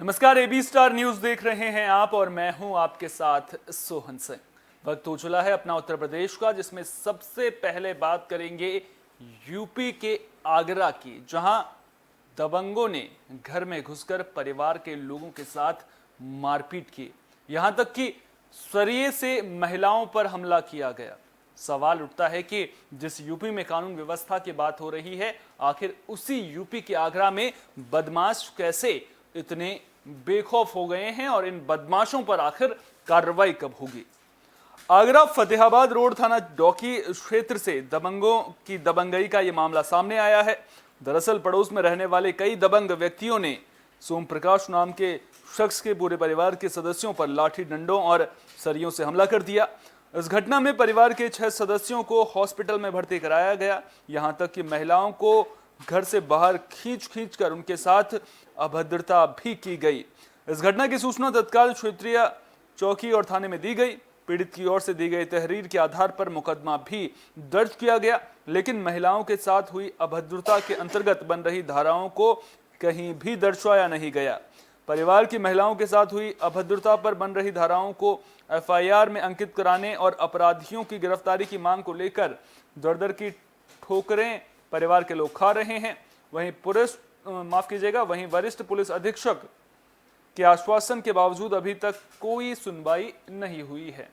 नमस्कार, AB star news देख रहे हैं आप और मैं हूं आपके साथ सोहन सिंह। वक्त हो चला है अपना उत्तर प्रदेश का, जिसमें सबसे पहले बात करेंगे यूपी के आगरा की, जहां दबंगों ने घर में घुसकर परिवार के लोगों के साथ मारपीट की, यहां तक कि सरिये से महिलाओं पर हमला किया गया। सवाल उठता है कि जिस यूपी में कानून व्यवस्था की बात हो रही है, आखिर उसी यूपी के आगरा में बदमाश कैसे इतने बेखौफ हो गए हैं और इन बदमाशों पर आखिर कार्रवाई कब होगी। आगरा फतेहाबाद रोड थाना डौकी क्षेत्र से दबंगों की दबंगई का यह मामला सामने आया है। दरअसल पड़ोस में रहने वाले कई दबंग व्यक्तियों ने सोम प्रकाश नाम के शख्स के पूरे परिवार के सदस्यों पर लाठी डंडों और सरियों से हमला कर दिया। इस घटना में परिवार के 6 सदस्यों को हॉस्पिटल में भर्ती कराया गया। यहां तक कि महिलाओं को घर से बाहर खींच कर उनके साथ अभद्रता भी की गई। इस घटना की सूचना तत्काल क्षेत्रीय चौकी और थाने में दी गई। पीड़ित की ओर से दी गई तहरीर के आधार पर मुकदमा भी दर्ज किया गया, लेकिन महिलाओं के साथ हुई अभद्रता के अंतर्गत बन रही धाराओं को कहीं भी दर्शाया नहीं गया। परिवार की महिलाओं के साथ हुई अभद्रता पर बन रही धाराओं को एफआईआर में अंकित कराने और अपराधियों की गिरफ्तारी की मांग को लेकर दर-दर की ठोकरें परिवार के लोग खा रहे हैं। वहीं वरिष्ठ पुलिस अधीक्षक के आश्वासन के बावजूद अभी तक कोई सुनवाई नहीं हुई है।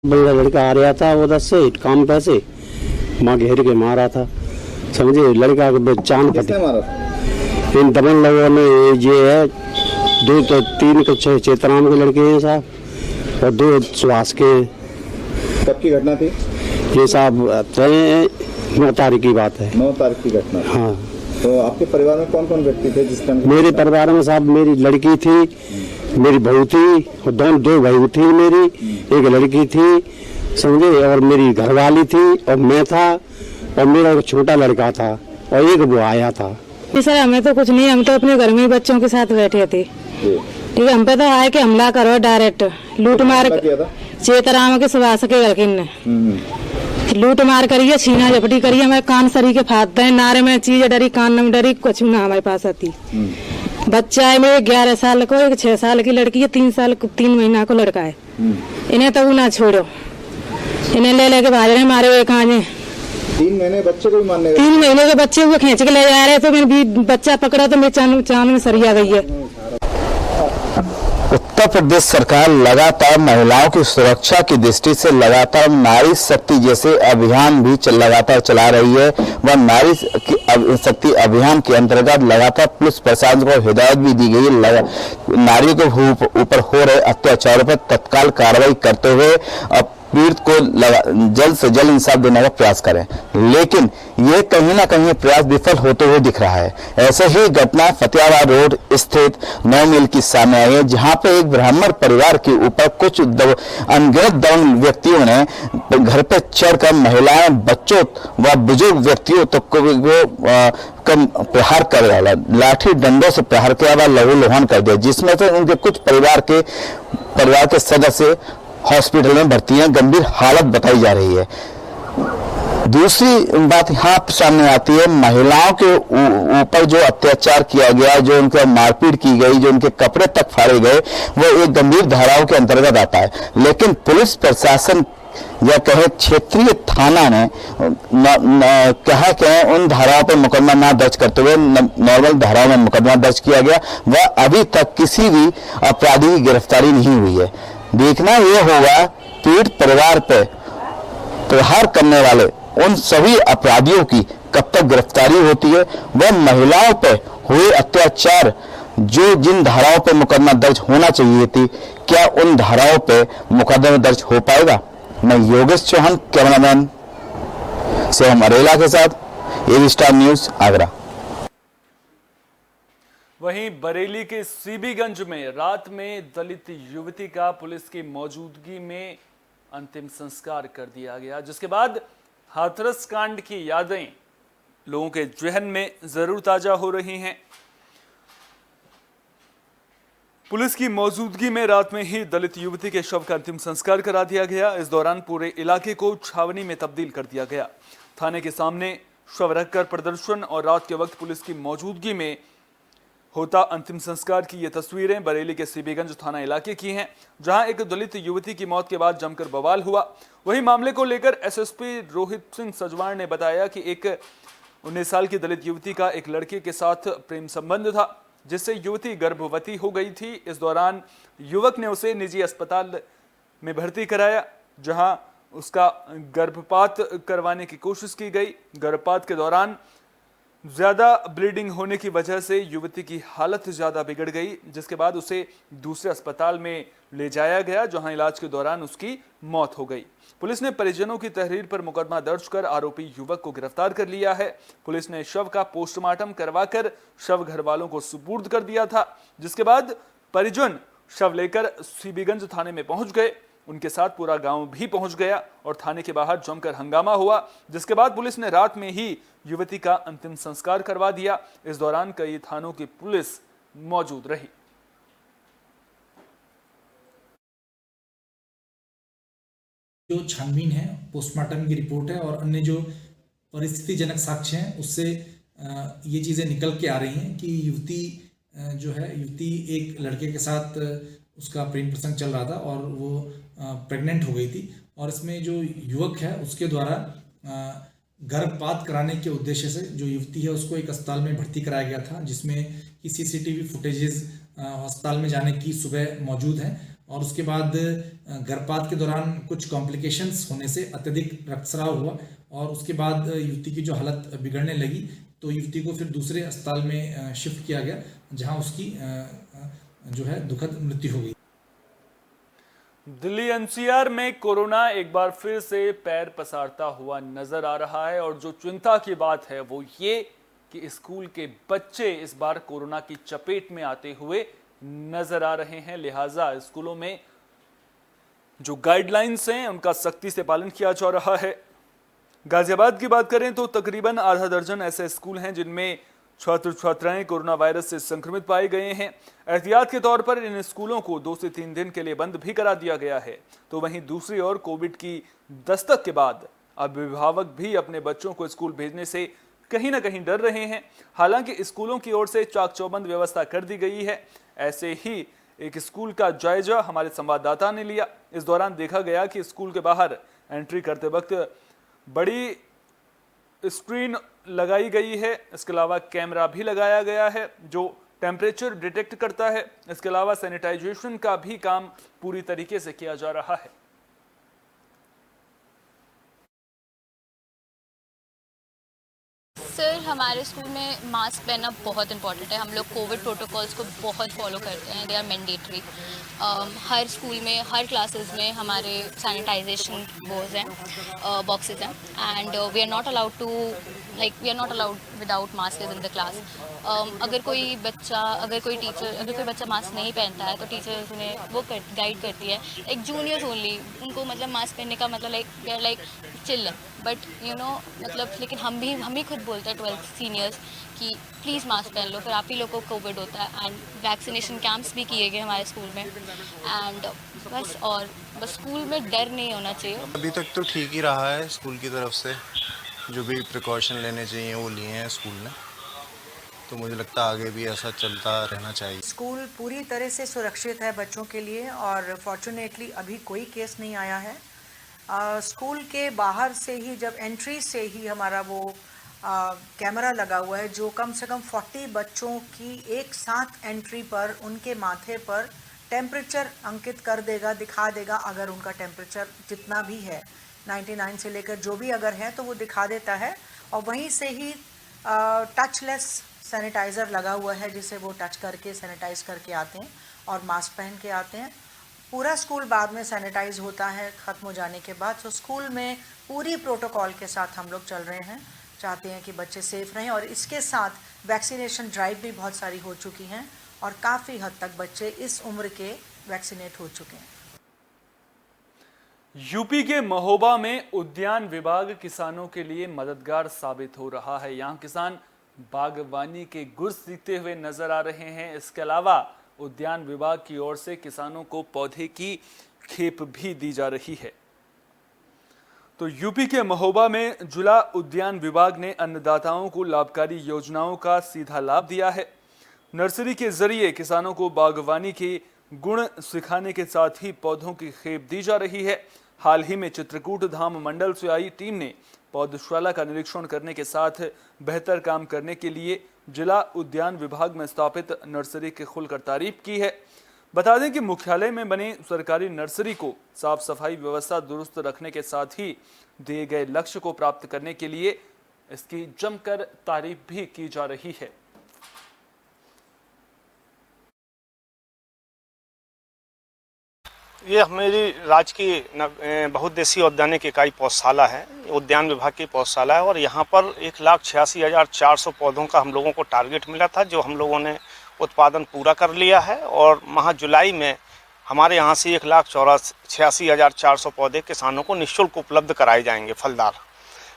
बंदा लड़का आ रहा था उधर से काम पे से, माँ घेर के मारा था, समझे। लड़का को चांद किसने मारा था? इन दबंग लोगों ने, ये है 2 तो 3 के चेतराम के लड़के हैं साहब, और 2 सुहास के। कब की घटना थी ये साहब? 9 तारीख की बात है। 9 तारीख की घटना। हाँ। तो आपके परिवार में कौन कौन व्यक्ति थे जिस टाइम? मेरे परिवार में साहब मेरी लड़की थी, मेरी बहू थी, और 2 बहू थी मेरी, एक लड़की थी, समझे, और मेरी घरवाली थी, और मैं था, और मेरा एक छोटा लड़का था, और एक वो आया था। सर हमें तो कुछ नहीं, हम तो अपने घर में बच्चों के साथ बैठे थे। ठीक है, हम पे तो आए कि हमला करो, डायरेक्ट लूट मार। चेतराम के सुभाष के लड़किन ने लूट मार करिए, छीना झपटी करिए, हमारे कान सरी के फाड़ते हैं, नारे में चीज डरी, कान में डरी, कुछ ना हमारे पास आती। बच्चा है मेरे 11 साल को, एक 6 साल की लड़की है, 3 महीना को लड़का है। इन्हें तो ना छोड़ो, इन्हें ले लेके भाग रहे मारे हुए कहां। 3 महीने बच्चे को भी मारने गए? 3 महीने के बच्चे को खींच के ले जा रहे, तो मेरे बच्चा पकड़ा तो मेरे चांद में सरिया गई है। उत्तर प्रदेश सरकार लगातार महिलाओं की सुरक्षा की दृष्टि से लगातार नारी शक्ति जैसे अभियान भी लगातार चला रही है। वह नारी शक्ति अभियान के अंतर्गत लगातार पुलिस प्रशासन को हिदायत भी दी गई है, नारियों के ऊपर हो रहे अत्याचारों पर तत्काल कार्रवाई करते हुए पीड़ित को जल्द से जल्द इंसाफ देने का प्रयास करें, लेकिन ये कहीं ना कहीं प्रयास विफल होते हुए दिख रहा है। ऐसे ही घटना फतेहाबाद रोड स्थित 9 मील की सामने आई है, जहां पे एक ब्राह्मण परिवार के ऊपर कुछ अनगिनत दबंग व्यक्तियों ने घर पे चढ़कर महिलाएं, बच्चों व बुजुर्ग व्यक्तियों तक को प्रहार कर डाला, लाठी डंडों से प्रहार किया व लहूलुहान कर दिया, जिसमें से उनके कुछ परिवार के सदस्य हॉस्पिटल में भर्ती हैं, गंभीर हालत बताई जा रही है। दूसरी बात यहाँ सामने आती है, महिलाओं के ऊपर जो अत्याचार किया गया, जो उनका मारपीट की गई, जो उनके कपड़े तक फाड़े गए, वो एक गंभीर धाराओं के अंतर्गत आता है। लेकिन पुलिस प्रशासन या कहे क्षेत्रीय थाना ने कहा कि उन धाराओं पर मुकदमा ना दर्ज करते हुए नॉर्मल धाराओं में मुकदमा दर्ज किया गया। वह अभी तक किसी भी अपराधी की गिरफ्तारी नहीं हुई है। देखना यह होगा पीड़ित परिवार पर प्रहार करने वाले उन सभी अपराधियों की कब तक गिरफ्तारी होती है। वह महिलाओं पर हुए अत्याचार जो जिन धाराओं पर मुकदमा दर्ज होना चाहिए थी, क्या उन धाराओं पर मुकदमा दर्ज हो पाएगा। मैं योगेश चौहान, कैमरामैन शिवम अरेला के साथ, एबी स्टार न्यूज आगरा। वहीं बरेली के सीबीगंज में रात में दलित युवती का पुलिस की मौजूदगी में अंतिम संस्कार कर दिया गया, जिसके बाद हाथरस कांड की यादें लोगों के जहन में जरूर ताजा हो रही हैं। पुलिस की मौजूदगी में रात में ही दलित युवती के शव का अंतिम संस्कार करा दिया गया। इस दौरान पूरे इलाके को छावनी में तब्दील कर दिया गया। थाने के सामने शव रखकर प्रदर्शन और रात के वक्त पुलिस की मौजूदगी में होता अंतिम संस्कार की ये तस्वीरें बरेली के सीबीगंज थाना इलाके की हैं, जहां एक दलित युवती की मौत के बाद जमकर बवाल हुआ। वहीं मामले को लेकर एसएसपी रोहित सिंह सजवाण ने बताया कि एक 19 साल की दलित युवती का एक लड़के के साथ प्रेम संबंध था, जिससे युवती गर्भवती हो गई थी। इस दौरान युवक ने उसे निजी अस्पताल में भर्ती कराया, जहां उसका गर्भपात करवाने की कोशिश की गई। गर्भपात के दौरान ज्यादा ब्लीडिंग होने की वजह से युवती की हालत ज्यादा बिगड़ गई, जिसके बाद उसे दूसरे अस्पताल में ले जाया गया, जहां इलाज के दौरान उसकी मौत हो गई। पुलिस ने परिजनों की तहरीर पर मुकदमा दर्ज कर आरोपी युवक को गिरफ्तार कर लिया है। पुलिस ने शव का पोस्टमार्टम करवाकर शव घर वालों को सुपुर्द कर दिया था, जिसके बाद परिजन शव लेकर सीबीगंज थाने में पहुंच गए। उनके साथ पूरा गांव भी पहुंच गया और थाने के बाहर जमकर हंगामा हुआ, जिसके बाद पुलिस ने रात में ही युवती का अंतिम संस्कार करवा दिया। इस दौरान कई थानों की पुलिस मौजूद रही। जो छानबीन है, पोस्टमार्टम की रिपोर्ट है और अन्य जो परिस्थितिजनक साक्ष्य हैं, उससे ये चीज़ें निकल के आ रही हैं कि युवती एक लड़के के साथ उसका प्रेम प्रसंग चल रहा था और वो प्रेग्नेंट हो गई थी। और इसमें जो युवक है उसके द्वारा गर्भपात कराने के उद्देश्य से जो युवती है उसको एक अस्पताल में भर्ती कराया गया था, जिसमें कि सीसीटीवी फुटेजेस अस्पताल में जाने की सुबह मौजूद हैं। और उसके बाद गर्भपात के दौरान कुछ कॉम्प्लिकेशंस होने से अत्यधिक रक्तस्राव हुआ और उसके बाद युवती की जो हालत बिगड़ने लगी, तो युवती को फिर दूसरे अस्पताल में शिफ्ट किया गया, जहां उसकी दुखद मृत्यु हो गई। दिल्ली एनसीआर में कोरोना एक बार फिर से पैर पसारता हुआ नजर आ रहा है और जो चिंता की बात है वो ये कि स्कूल के बच्चे इस बार कोरोना की चपेट में आते हुए नजर आ रहे हैं। लिहाजा स्कूलों में जो गाइडलाइंस हैं उनका सख्ती से पालन किया जा रहा है। गाजियाबाद की बात करें तो तकरीबन आधा दर्जन ऐसे स्कूल हैं जिनमें छात्र छात्राएं कोरोना वायरस से संक्रमित पाए गए हैं। एहतियात के तौर पर इन स्कूलों को 2 से 3 दिन के लिए बंद भी करा दिया गया है। तो वहीं दूसरी ओर कोविड की दस्तक के बाद अब अभिभावक भी अपने बच्चों को स्कूल भेजने से कहीं ना कहीं डर रहे हैं। हालांकि स्कूलों की ओर से चाक चौबंद व्यवस्था कर दी गई है। ऐसे ही एक स्कूल का जायजा हमारे संवाददाता ने लिया। इस दौरान देखा गया कि स्कूल के बाहर एंट्री करते वक्त बड़ी स्क्रीन लगाई गई है। इसके अलावा कैमरा भी लगाया गया है जो टेम्परेचर डिटेक्ट करता है। इसके अलावा सैनिटाइजेशन का भी काम पूरी तरीके से किया जा रहा है। सर, हमारे स्कूल में मास्क पहनना बहुत इंपॉर्टेंट है। हम लोग कोविड प्रोटोकॉल्स को बहुत फॉलो करते हैं, दे आर मैंडेटरी। हर स्कूल में, हर क्लासेस में हमारे सैनिटाइजेशन बोर्ड्स हैं, बॉक्सेस हैं, and we are not allowed to we are not allowed without mask in the class. अगर कोई बच्चा मास्क नहीं पहनता है तो टीचर उन्हें वो गाइड करती है। लाइक जूनियर्स ओनली, उनको मतलब मास्क पहनने का मतलब we are like chill, but लेकिन हम ही खुद बोलते हैं 12th सीनियर्स कि प्लीज़ मास्क पहन लो, फिर आप ही लोग को कोविड होता है। एंड वैक्सीनेशन कैंप्स भी किए गए हमारे स्कूल में। एंड बस स्कूल में डर नहीं होना चाहिए। अभी तक तो ठीक ही रहा है। स्कूल की तरफ से जो भी प्रिकॉशन लेने चाहिए वो लिए हैं स्कूल ने, तो मुझे लगता है आगे भी ऐसा चलता रहना चाहिए। स्कूल पूरी तरह से सुरक्षित है बच्चों के लिए और फॉर्चुनेटली अभी कोई केस नहीं आया है। स्कूल के बाहर से ही, जब एंट्री से ही हमारा वो कैमरा लगा हुआ है जो कम से कम 40 बच्चों की एक साथ एंट्री पर उनके माथे पर टेम्परेचर अंकित कर देगा, दिखा देगा। अगर उनका टेम्परेचर जितना भी है 99 से लेकर जो भी अगर है तो वो दिखा देता है। और वहीं से ही टचलेस सैनिटाइज़र लगा हुआ है जिसे वो टच करके सैनिटाइज करके आते हैं और मास्क पहन के आते हैं। पूरा स्कूल बाद में सैनिटाइज होता है ख़त्म हो जाने के बाद। तो स्कूल में पूरी प्रोटोकॉल के साथ हम लोग चल रहे हैं, चाहते हैं कि बच्चे सेफ रहें। और इसके साथ वैक्सीनेशन ड्राइव भी बहुत सारी हो चुकी हैं और काफ़ी हद तक बच्चे इस उम्र के वैक्सीनेट हो चुके हैं। यूपी के महोबा में उद्यान विभाग किसानों के लिए मददगार साबित हो रहा है। यहाँ किसान बागवानी के गुर सीखते हुए नजर आ रहे हैं। इसके अलावा उद्यान विभाग की ओर से किसानों को पौधे की खेप भी दी जा रही है। तो यूपी के महोबा में जिला उद्यान विभाग ने अन्नदाताओं को लाभकारी योजनाओं का सीधा लाभ दिया है। नर्सरी के जरिए किसानों को बागवानी के गुण सिखाने के साथ ही पौधों की खेप दी जा रही है। हाल ही में चित्रकूट धाम मंडल से आई टीम ने पौधशाला का निरीक्षण करने के साथ बेहतर काम करने के लिए जिला उद्यान विभाग में स्थापित नर्सरी की खुलकर तारीफ की है। बता दें कि मुख्यालय में बने सरकारी नर्सरी को साफ सफाई व्यवस्था दुरुस्त रखने के साथ ही दिए गए लक्ष्य को प्राप्त करने के लिए इसकी जमकर तारीफ भी की जा रही है। ये मेरी राजकीय बहुउद्देशीय औद्यानिक इकाई पौधशाला है, उद्यान विभाग की पौधशाला है और यहाँ पर 1,86,400 पौधों का हम लोगों को टारगेट मिला था, जो हम लोगों ने उत्पादन पूरा कर लिया है। और माह जुलाई में हमारे यहाँ से 1,86,400 पौधे किसानों को निःशुल्क उपलब्ध कराए जाएंगे, फलदार।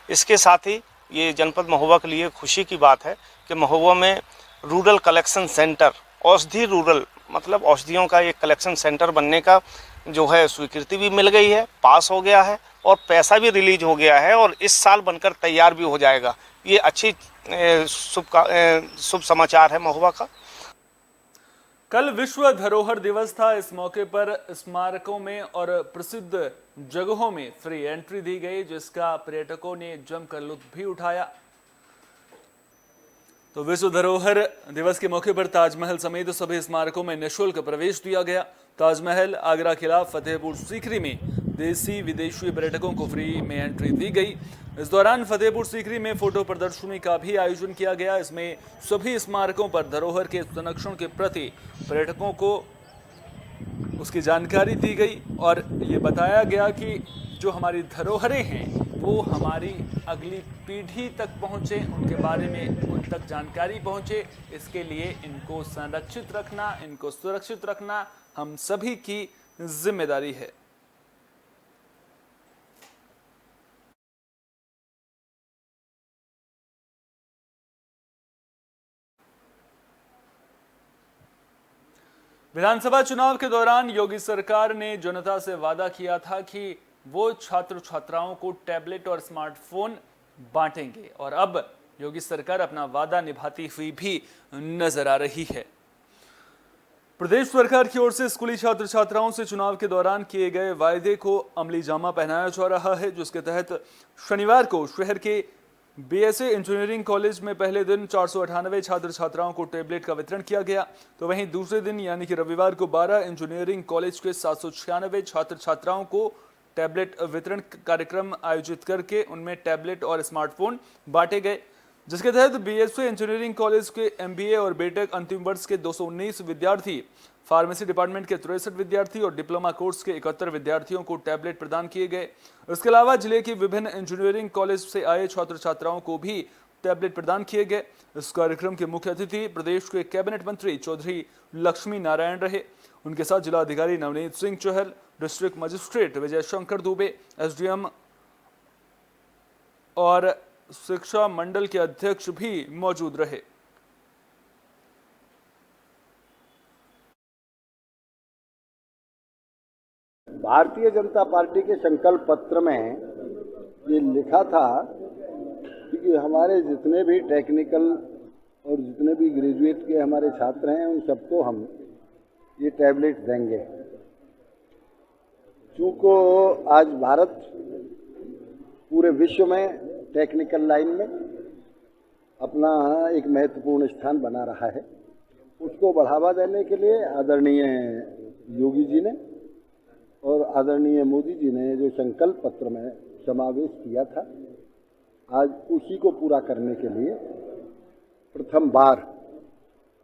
इसके साथ ही ये जनपद महोबा के लिए खुशी की बात है कि महोबा में रूरल कलेक्शन सेंटर, औषधि रूरल मतलब औषधियों का एक कलेक्शन सेंटर बनने का जो है स्वीकृति भी मिल गई है, पास हो गया है और पैसा भी रिलीज हो गया है और इस साल बनकर तैयार भी हो जाएगा। ये अच्छी शुभ समाचार है महोबा का। कल विश्व धरोहर दिवस था। इस मौके पर स्मारकों में और प्रसिद्ध जगहों में फ्री एंट्री दी गई, जिसका पर्यटकों ने जमकर लुत्फ भी उठाया। तो विश्व धरोहर दिवस के मौके पर ताजमहल समेत सभी स्मारकों में निःशुल्क प्रवेश दिया गया। ताजमहल, आगरा किला, फतेहपुर सीकरी में देसी विदेशी पर्यटकों को फ्री में एंट्री दी गई। इस दौरान फतेहपुर सीकरी में फोटो प्रदर्शनी का भी आयोजन किया गया। इसमें सभी स्मारकों पर धरोहर के संरक्षण के प्रति पर्यटकों को उसकी जानकारी दी गई और ये बताया गया कि जो हमारी धरोहरें हैं वो हमारी अगली पीढ़ी तक पहुंचे, उनके बारे में उन तक जानकारी पहुंचे। इसके लिए इनको संरक्षित रखना, इनको सुरक्षित रखना हम सभी की जिम्मेदारी है। विधानसभा चुनाव के दौरान योगी सरकार ने जनता से वादा किया था कि वो छात्र छात्राओं को टैबलेट और स्मार्टफोन बांटेंगे और अब योगी सरकार अपना वादा निभाती हुई भी नजर आ रही है। प्रदेश सरकार की ओर से स्कूली छात्र छात्राओं से चुनाव के दौरान किए गए वायदे को अमली जामा पहनाया जा रहा है, जिसके तहत शनिवार को शहर के बीएसए इंजीनियरिंग कॉलेज में पहले दिन 498 छात्र छात्राओं को टैबलेट का वितरण किया गया। तो वहीं दूसरे दिन यानी कि रविवार को 12 इंजीनियरिंग कॉलेज के 796 छात्र छात्राओं को टैबलेट वितरण कार्यक्रम आयोजित करके उनमें टैबलेट और स्मार्टफोन बांटे गए, जिसके तहत बीएसए इंजीनियरिंग कॉलेज के एमबीए और बीटेक अंतिम वर्ष के 219 विद्यार्थी, फार्मेसी डिपार्टमेंट के 63 विद्यार्थी और डिप्लोमा कोर्स के 71 विद्यार्थियों को टैबलेट प्रदान किए गए। इसके अलावा जिले के विभिन्न इंजीनियरिंग कॉलेज से आए छात्र छात्राओं को भी टैबलेट प्रदान किए गए। इस कार्यक्रम के मुख्य अतिथि प्रदेश के कैबिनेट मंत्री चौधरी लक्ष्मी नारायण रहे। उनके साथ जिलाधिकारी Navneet Singh Chahal, district magistrate Vijay Shankar Dubey, SDM और शिक्षा मंडल के अध्यक्ष भी मौजूद रहे। भारतीय जनता पार्टी के संकल्प पत्र में ये लिखा था कि हमारे जितने भी टेक्निकल और जितने भी ग्रेजुएट के हमारे छात्र हैं उन सबको हम ये टैबलेट देंगे। चूँकि आज भारत पूरे विश्व में टेक्निकल लाइन में अपना एक महत्वपूर्ण स्थान बना रहा है, उसको बढ़ावा देने के लिए आदरणीय योगी जी ने और आदरणीय मोदी जी ने जो संकल्प पत्र में समावेश किया था, आज उसी को पूरा करने के लिए प्रथम बार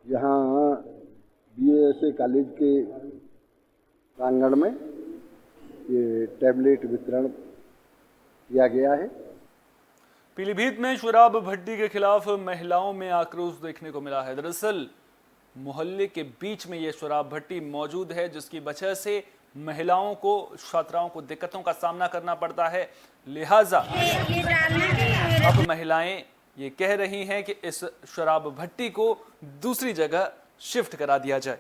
यहाँ बीएसए कॉलेज के प्रांगण में ये टैबलेट वितरण किया गया है। पीलीभीत में शराब भट्टी के खिलाफ महिलाओं में आक्रोश देखने को मिला है। दरअसल मोहल्ले के बीच में ये शराब भट्टी मौजूद है, जिसकी वजह से महिलाओं को, छात्राओं को दिक्कतों का सामना करना पड़ता है। लिहाजा अब महिलाएं ये कह रही हैं कि इस शराब भट्टी को दूसरी जगह शिफ्ट करा दिया जाए।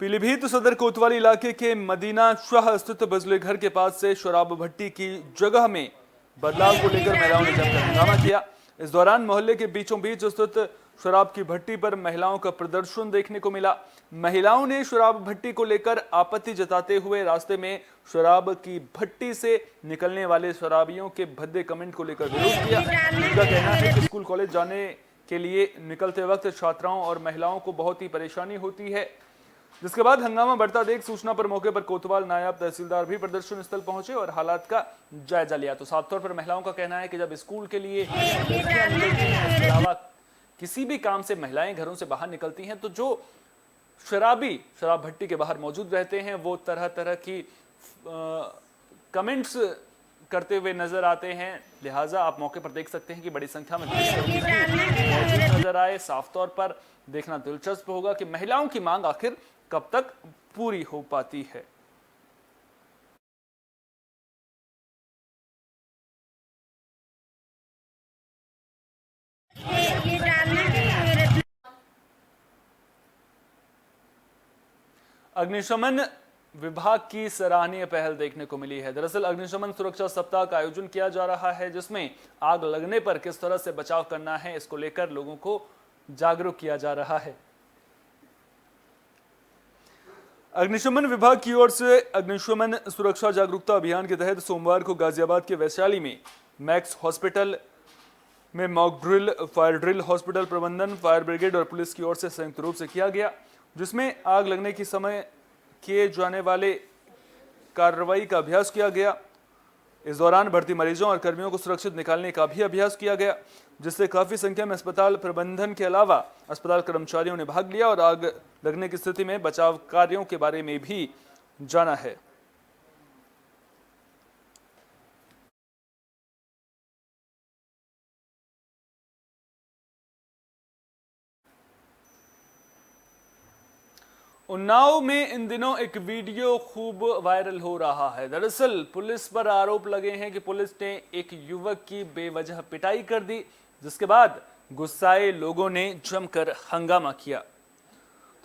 पीलीभीत सदर कोतवाली इलाके के मदीना शाह स्थित बिजली घर के पास से शराब भट्टी की जगह में बदलाव को लेकर महिलाओं ने जमकर हंगामा किया। इस दौरान मोहल्ले के बीचों बीच स्थित शराब की भट्टी पर महिलाओं का प्रदर्शन देखने को मिला। महिलाओं ने शराब भट्टी को लेकर आपत्ति जताते हुए रास्ते में शराब की भट्टी से निकलने वाले शराबियों के भद्दे कमेंट को लेकर विरोध किया। उनका कहना है कि स्कूल कॉलेज जाने के लिए निकलते वक्त छात्राओं और महिलाओं को बहुत ही परेशानी होती है। जिसके बाद हंगामा बढ़ता देख सूचना पर मौके पर कोतवाल नायब तहसीलदार भी प्रदर्शन स्थल पहुंचे और हालात का जायजा लिया। तो साफ तौर पर महिलाओं का कहना है कि जब स्कूल के लिए इसके अलावा किसी भी काम से महिलाएं घरों से बाहर निकलती हैं तो जो शराब भट्टी के बाहर मौजूद रहते हैं वो तरह तरह की कमेंट्स करते हुए नजर आते हैं। लिहाजा आप मौके पर देख सकते हैं कि बड़ी संख्या में मौजूद नजर आए। साफ तौर पर देखना दिलचस्प होगा कि महिलाओं की मांग आखिर कब तक पूरी हो पाती है। अग्निशमन विभाग की सराहनीय पहल देखने को मिली है। दरअसल अग्निशमन सुरक्षा सप्ताह का आयोजन किया जा रहा है, जिसमें आग लगने पर किस तरह से बचाव करना है इसको लेकर लोगों को जागरूक किया जा रहा है। अग्निशमन विभाग की ओर से अग्निशमन सुरक्षा जागरूकता अभियान के तहत सोमवार को गाजियाबाद के वैशाली में मैक्स हॉस्पिटल में mock drill, fire drill hospital प्रबंधन, फायर ब्रिगेड और पुलिस की ओर से संयुक्त रूप से किया गया, जिसमें आग लगने के समय किए जाने वाले कार्रवाई का अभ्यास किया गया। इस दौरान भर्ती मरीजों और कर्मियों को सुरक्षित निकालने का भी अभ्यास किया गया, जिससे काफी संख्या में अस्पताल प्रबंधन के अलावा अस्पताल कर्मचारियों ने भाग लिया और आग लगने की स्थिति में बचाव कार्यों के बारे में भी जाना है। उन्नाव में इन दिनों एक वीडियो खूब वायरल हो रहा है। दरअसल पुलिस पर आरोप लगे हैं कि पुलिस ने एक युवक की बेवजह पिटाई कर दी, जिसके बाद गुस्साए लोगों ने जमकर हंगामा किया।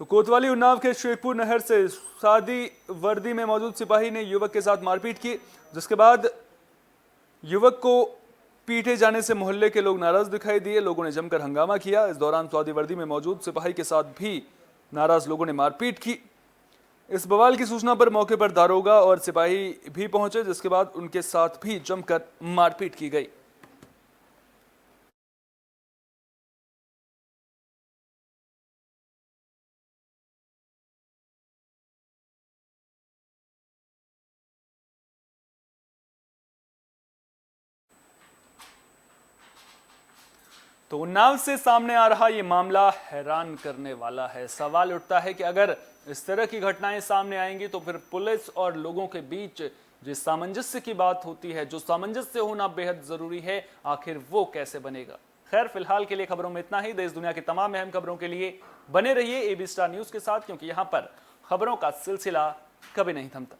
तो कोतवाली उन्नाव के शेखपुर नहर से सादी वर्दी में मौजूद सिपाही ने युवक के साथ मारपीट की, जिसके बाद युवक को पीटे जाने से मोहल्ले के लोग नाराज दिखाई दिए। लोगों ने जमकर हंगामा किया। इस दौरान सादी वर्दी में मौजूद सिपाही के साथ भी नाराज लोगों ने मारपीट की। इस बवाल की सूचना पर मौके पर दारोगा और सिपाही भी पहुंचे, जिसके बाद उनके साथ भी जमकर मारपीट की गई। तो उन्नाव से सामने आ रहा ये मामला हैरान करने वाला है। सवाल उठता है कि अगर इस तरह की घटनाएं सामने आएंगी तो फिर पुलिस और लोगों के बीच जिस सामंजस्य की बात होती है, जो सामंजस्य होना बेहद जरूरी है, आखिर वो कैसे बनेगा। खैर, फिलहाल के लिए खबरों में इतना ही। देश दुनिया की तमाम अहम खबरों के लिए बने रहिए AB स्टार न्यूज के साथ, क्योंकि यहां पर खबरों का सिलसिला कभी नहीं थमता।